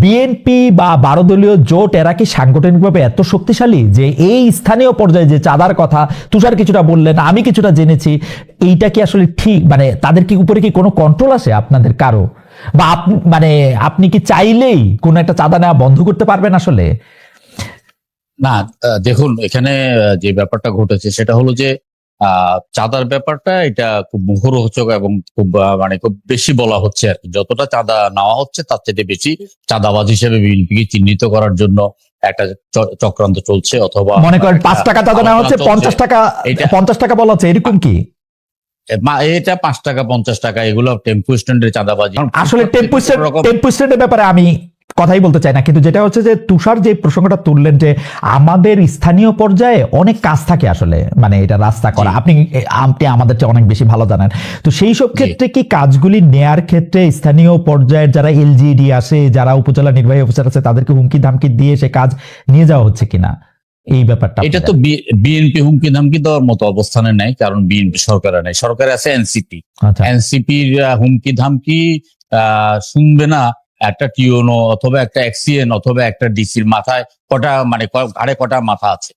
BNP বা 12 দলীয় জোট এরা কি সাংগঠনিকভাবে এত শক্তিশালী যে এই স্থানীয় পর্যায়ে যে চাঁদার কথা তুষার কিছুটা বললেন, আমি কিছুটা জেনেছি, এইটা কি আসলে ঠিক? মানে তাদের কি উপরে কি কোনো কন্ট্রোল আছে আপনাদের কারো? বা মানে আপনি কি চাইলেই কোন একটা চাঁদা নেওয়া বন্ধ করতে পারবেন আসলে? না, দেখুন এখানে যে ব্যাপারটা ঘটেছে সেটা হলো যে চাঁদার ব্যাপারটা এটা খুব মুখরোচক এবং খুব মানে খুব বেশি বলা হচ্ছে আর কি। যতটা চাঁদা নেওয়া হচ্ছে তার থেকে বেশি চাঁদাবাজ হিসেবে বিএনপিকে চিহ্নিত করার জন্য একটা চক্রান্ত চলছে, অথবা মনে করেন 5 টাকা চাঁদা নেওয়া হচ্ছে, 50 টাকা, 50 টাকা বলা হচ্ছে, এরকম কি? এটা 5 টাকা 50 টাকা এগুলো টেম্পো স্ট্যান্ডের চাঁদাবাজি। আসলে টেম্পো স্ট্যান্ডের ব্যাপারে আমি কথাই বলতে চাই না, কিন্তু যেটা হচ্ছে যে তুষার যে প্রসঙ্গটা তুললেন যে আমাদের স্থানীয় পর্যায়ে অনেক কাজ থাকে আসলে, মানে এটা রাস্তা করা, আপনি আমাদের চেয়ে অনেক বেশি ভালো জানেন। তো সেই সব ক্ষেত্রে কি কাজগুলি নেয়ার ক্ষেত্রে স্থানীয় পর্যায়ের যারা এলজিডি আছে, যারা উপজেলা নির্বাহী অফিসার আছে, তাদেরকে হুমকি ধামকি দিয়ে সে কাজ নিয়ে যাওয়া হচ্ছে কিনা, এই ব্যাপারটা? এটা তো বিএনপি হুমকি ধামকি দেওয়ার মতো অবস্থানে নাই, কারণ বিএনপি সরকারে নাই, সরকারে আছে এনসিপি। এনসিপির হুমকি ধামকি শুনবে না একটা টিওনো অথবা একটা এক্সিএন অথবা একটা ডিসির মাথায় কটা, মানে ঘাড়ে কটা মাথা আছে।